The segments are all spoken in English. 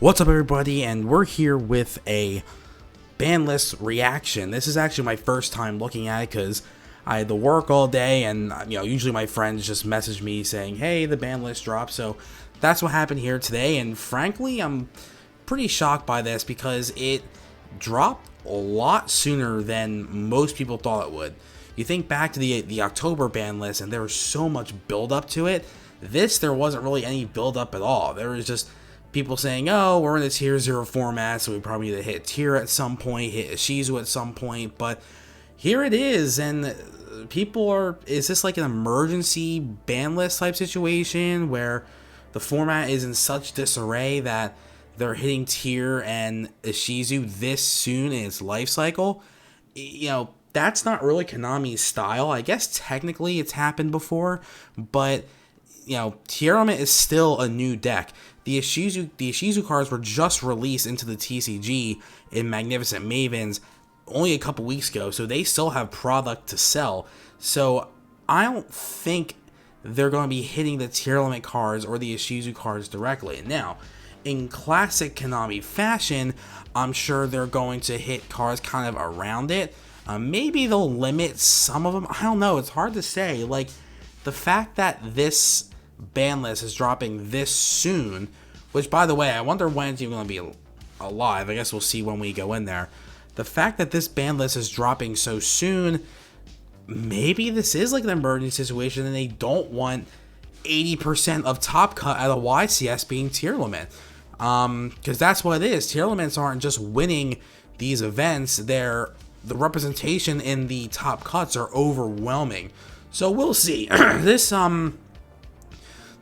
What's up, everybody, and we're here with a ban list reaction. This is actually my first time looking at it because I had to work all day, and usually my friends just message me saying, hey, the ban list dropped. So that's what happened here today, and frankly, I'm pretty shocked by this because it dropped a lot sooner than most people thought it would. You think back to the October ban list, and there was so much build up to it. There wasn't really any build up at all. There was just people saying, oh, we're in the tier 0 format, so we probably need to hit tier at some point, hit Ishizu at some point, but here it is, and is this like an emergency ban list type situation where the format is in such disarray that they're hitting tier and Ishizu this soon in its life cycle? That's not really Konami's style. I guess technically it's happened before, but tier element is still a new deck. The Ishizu cards were just released into the TCG in Magnificent Mavens only a couple weeks ago, so they still have product to sell. So I don't think they're going to be hitting the tier limit cards or the Ishizu cards directly. Now, in classic Konami fashion, I'm sure they're going to hit cards kind of around it. Maybe they'll limit some of them. I don't know. It's hard to say. Like, the fact that this ban list is dropping this soon, which, by the way, I wonder when it's even going to be alive. I guess we'll see when we go in there. The fact that this ban list is dropping so soon, maybe this is like an emergency situation and they don't want 80% of top cut out of YCS being tier limit. Because that's what it is. Tier limits aren't just winning these events. The representation in the top cuts are overwhelming. So we'll see.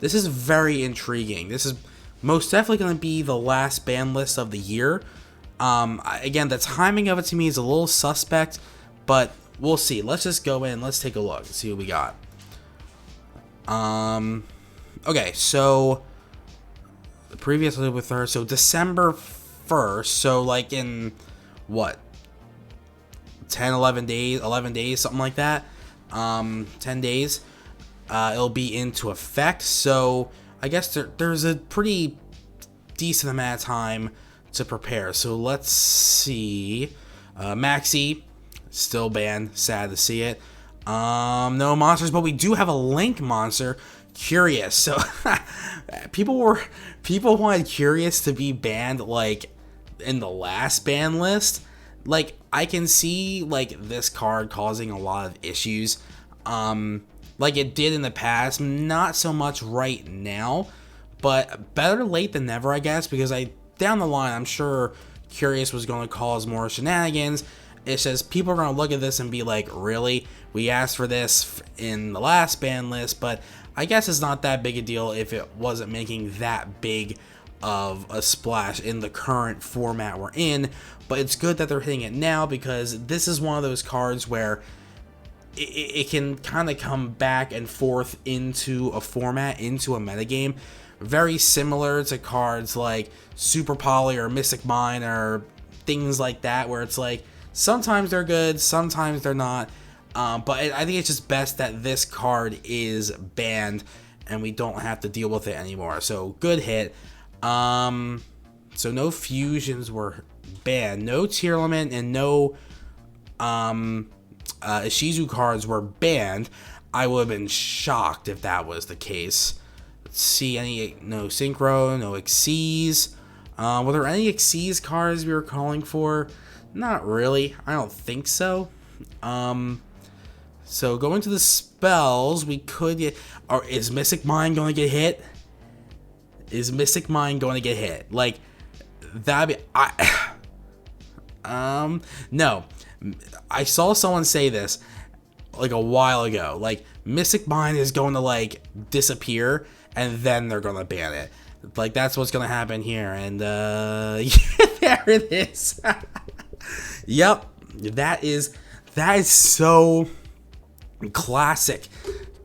This is very intriguing. This is most definitely going to be the last ban list of the year. Again, the timing of it to me is a little suspect, but we'll see. Let's just go in. Let's take a look and see what we got. Okay, so the previous with her. So December 1st. So like in what? 10, 11 days, something like that. 10 days. It'll be into effect, so I guess there's a pretty decent amount of time to prepare. So let's see. Maxi, still banned. Sad to see it. No monsters, but we do have a Link monster. Curious. So people wanted Curious to be banned like in the last ban list. Like, I can see like this card causing a lot of issues. Like it did in the past, not so much right now, but better late than never, I guess, because down the line, I'm sure Curious was going to cause more shenanigans. It's just people are going to look at this and be like, really? We asked for this in the last ban list, but I guess it's not that big a deal if it wasn't making that big of a splash in the current format we're in, but it's good that they're hitting it now because this is one of those cards where it can kind of come back and forth into a format, into a metagame, very similar to cards like Super Poly or Mystic Mine or things like that, where it's like sometimes they're good, sometimes they're not, but I think it's just best that this card is banned and we don't have to deal with it anymore. So good hit. So no fusions were banned, no tier limit, and no Ishizu cards were banned. I would have been shocked if that was the case. Let's see, no Synchro, no Xyz. Were there any Xyz cards we were calling for? Not really. I don't think so. So going to the spells, we could get. Or is Mystic Mine going to get hit? Is Mystic Mine going to get hit? Like that'd be. No. I saw someone say this like a while ago. Like, Mystic Mine is going to like disappear and then they're going to ban it. Like, that's what's going to happen here. And yeah, there it is. Yep. That is so classic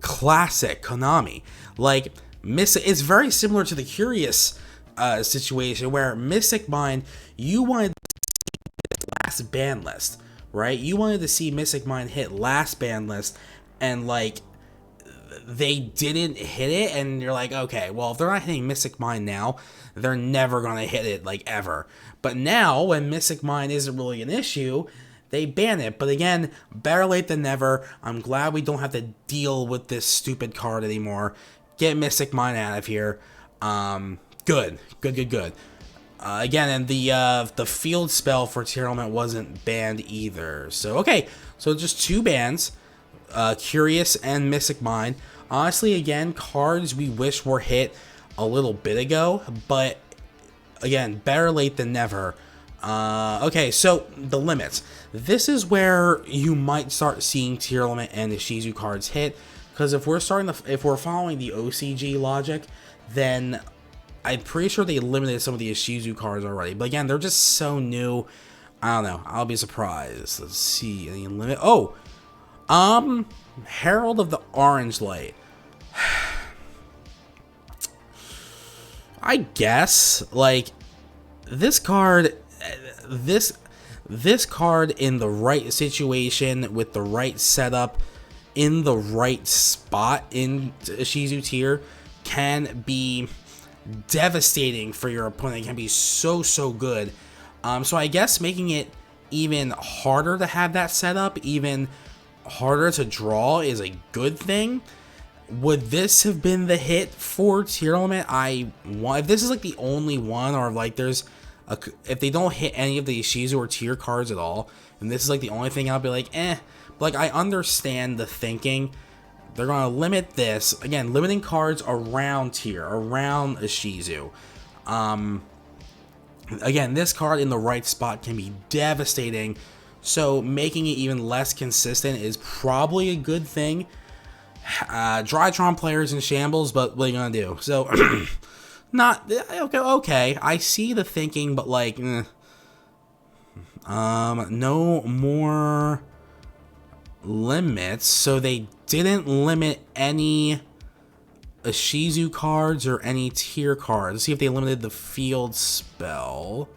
Konami. Like, it's very similar to the Curious situation where Mystic Mine, you wanted last ban list, right? You wanted to see Mystic Mine hit last ban list, and like they didn't hit it, and you're like, okay, well, if they're not hitting Mystic Mine now, they're never going to hit it, like, ever. But now, when Mystic Mine isn't really an issue, they ban it. But again, better late than never. I'm glad we don't have to deal with this stupid card anymore. Get Mystic Mine out of here. Good. Again, and the field spell for Tier Element wasn't banned either. So, okay. So, just 2 bans. Curious and Mystic Mine. Honestly, again, cards we wish were hit a little bit ago, but again, better late than never. Okay, so the limits. This is where you might start seeing Tier Element and the Shizu cards hit, because if we're following the OCG logic, then I'm pretty sure they eliminated some of the Shizu cards already. But again, they're just so new. I don't know. I'll be surprised. Let's see. Any limit? Oh, Herald of the Orange Light. I guess, like, this card in the right situation, with the right setup, in the right spot in Shizu tier, can be devastating for your opponent. It can be so good. So I guess making it even harder to have that setup, even harder to draw, is a good thing. Would this have been the hit for Tier Element? If this is like the only one, or like if they don't hit any of the Shizu or tier cards at all, and this is like the only thing, I'll be like, eh. But like, I understand the thinking. They're gonna limit this again, limiting cards around tier, around a Shizu. Again, this card in the right spot can be devastating. So making it even less consistent is probably a good thing. Drytron players in shambles, but what are you gonna do? So, not okay. I see the thinking, but like, no more limits. So they didn't limit any Shizu cards or any tier cards. Let's see if they limited the field spell.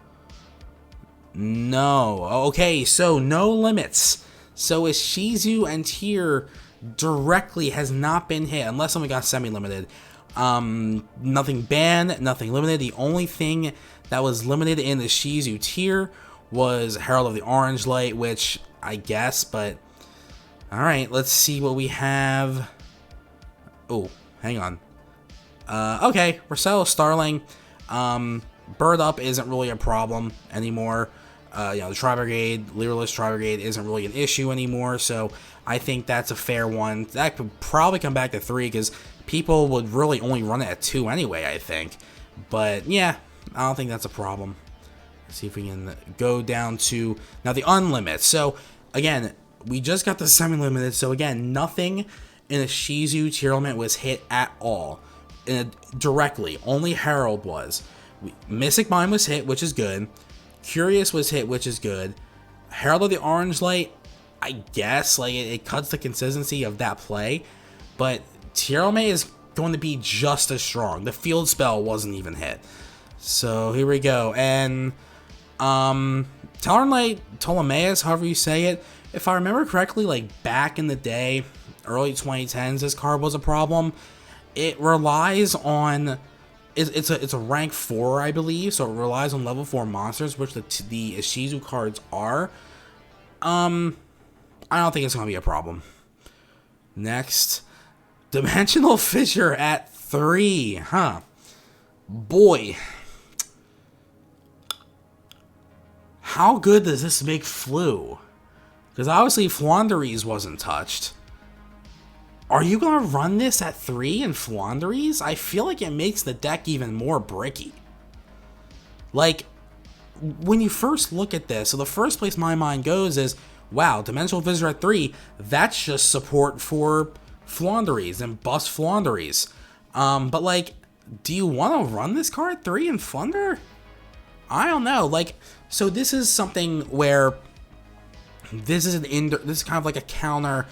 No. Okay, so no limits. So a Shizu and tier directly has not been hit, unless someone got semi-limited. Nothing banned, nothing limited. The only thing that was limited in the Shizu tier was Herald of the Orange Light, which I guess, but alright, let's see what we have. Oh, hang on. Okay, Rosello Starling. Bird Up isn't really a problem anymore. The Tri-Brigade, Leaderless Tri-Brigade isn't really an issue anymore, so I think that's a fair one. That could probably come back to 3, because people would really only run it at 2 anyway, I think. But, yeah, I don't think that's a problem. Let's see if we can go down to, now, the Unlimited. So, again, we just got the Semi-Limited, so again, nothing in a Shizu Tier Element was hit at all. Directly, only Herald was. Mystic Mine was hit, which is good. Curious was hit, which is good. Herald of the Orange Light, I guess, like, it cuts the consistency of that play, but Tier Element is going to be just as strong. The field spell wasn't even hit. So here we go. And Talonite Ptolemaeus, however you say it, if I remember correctly, like back in the day, early 2010s, this card was a problem. It relies on, it's a rank 4, I believe, so it relies on level 4 monsters, which the Shizu cards are. I don't think it's going to be a problem. Next, Dimensional Fissure at 3, huh? Boy, how good does this make Flu? Because obviously Flaunderies wasn't touched. Are you going to run this at 3 in Flaunderies? I feel like it makes the deck even more bricky. Like, when you first look at this, so the first place my mind goes is, wow, Dimensional Fissure at 3, that's just support for Flaunderies and bust Flaunderies. But like, do you want to run this card 3 in Flunder? I don't know. Like, so this is something where this is this is kind of like a counter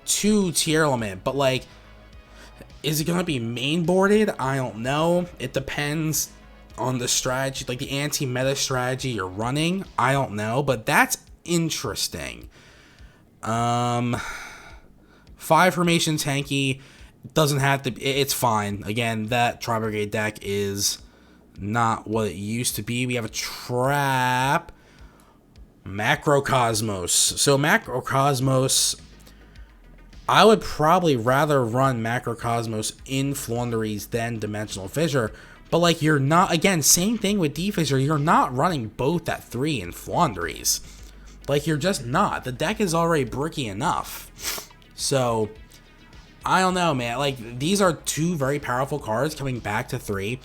to Tier Element, but like, is it gonna be mainboarded? I don't know. It depends on the strategy, like the anti-meta strategy you're running. I don't know, but that's interesting. 5 formation tanky, Doesn't have to. It's fine. Again, that Tri Brigade deck is not what it used to be. We have a trap. Macrocosmos. So Macrocosmos, I would probably rather run Macrocosmos in Floowandereeze than Dimensional Fissure. But like, you're not, again, same thing with D-Fissure, you're not running both at 3 in Floowandereeze. Like, you're just not. The deck is already bricky enough. So, I don't know, man. Like, these are two very powerful cards coming back to 3.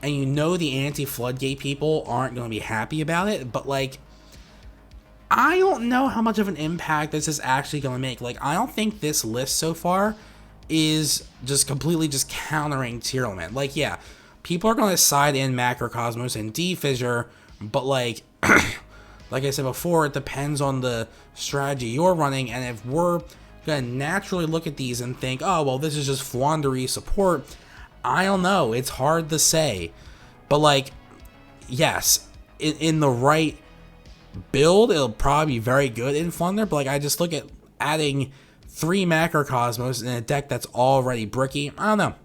And you know the anti-Floodgate people aren't going to be happy about it. But, like, I don't know how much of an impact this is actually going to make. Like, I don't think this list so far is just completely just countering Tearlament. Like, yeah, people are going to side in Macrocosmos and D-Fissure, but, like, like I said before, it depends on the strategy you're running, and if we're going to naturally look at these and think, oh, well, this is just Floowandereeze support, I don't know. It's hard to say. But, like, yes, in the right build, it'll probably be very good in Flunder, but like, I just look at adding 3 Macrocosmos in a deck that's already bricky. I don't know.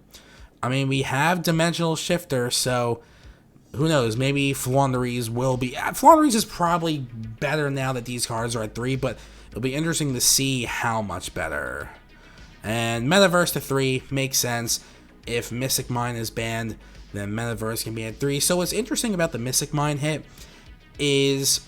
I mean, we have Dimensional Shifter, so who knows? Maybe Floowandereeze will be. Floowandereeze is probably better now that these cards are at 3, but it'll be interesting to see how much better. And Metaverse to 3 makes sense. If Mystic Mine is banned, then Metaverse can be at 3. So what's interesting about the Mystic Mine hit is,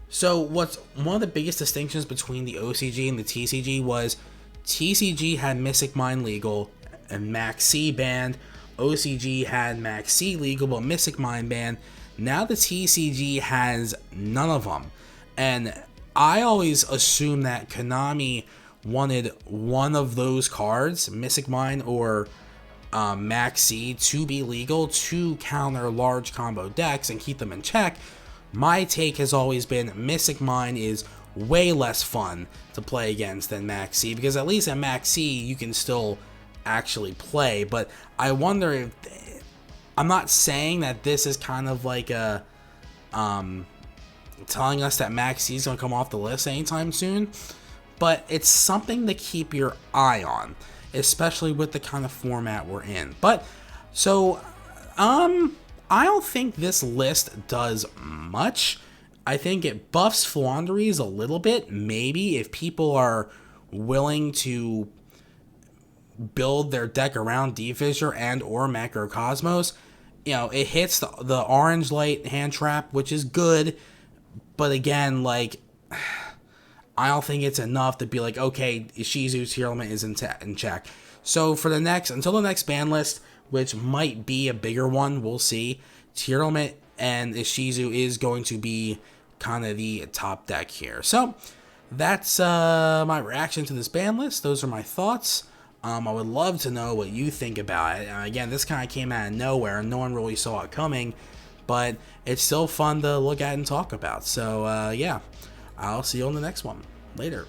so what's one of the biggest distinctions between the OCG and the TCG was TCG had Mystic Mine legal and Max C banned. OCG had Max C legal but Mystic Mine banned. Now the TCG has none of them. And I always assumed that Konami wanted one of those cards, Mystic Mine or Max C, to be legal to counter large combo decks and keep them in check. My take has always been Mystic Mine is way less fun to play against than Max C, because at least at Max C you can still actually play. But I wonder if, I'm not saying that this is kind of like a telling us that Max C is going to come off the list anytime soon, but it's something to keep your eye on, especially with the kind of format we're in. But so I don't think this list does much. I think it buffs Floowandereeze a little bit, maybe, if people are willing to build their deck around D-Fissure and or Macrocosmos. You know, it hits the orange light hand trap, which is good, but again, like, I don't think it's enough to be like, okay, Ishizu's Tearlament is in check. So for the next, until the next ban list, which might be a bigger one, we'll see, Tearlament and Ishizu is going to be kind of the top deck here. So that's my reaction to this ban list. Those are my thoughts. I would love to know what you think about it. Again, this kind of came out of nowhere, and no one really saw it coming, but it's still fun to look at and talk about. So yeah, I'll see you on the next one. Later.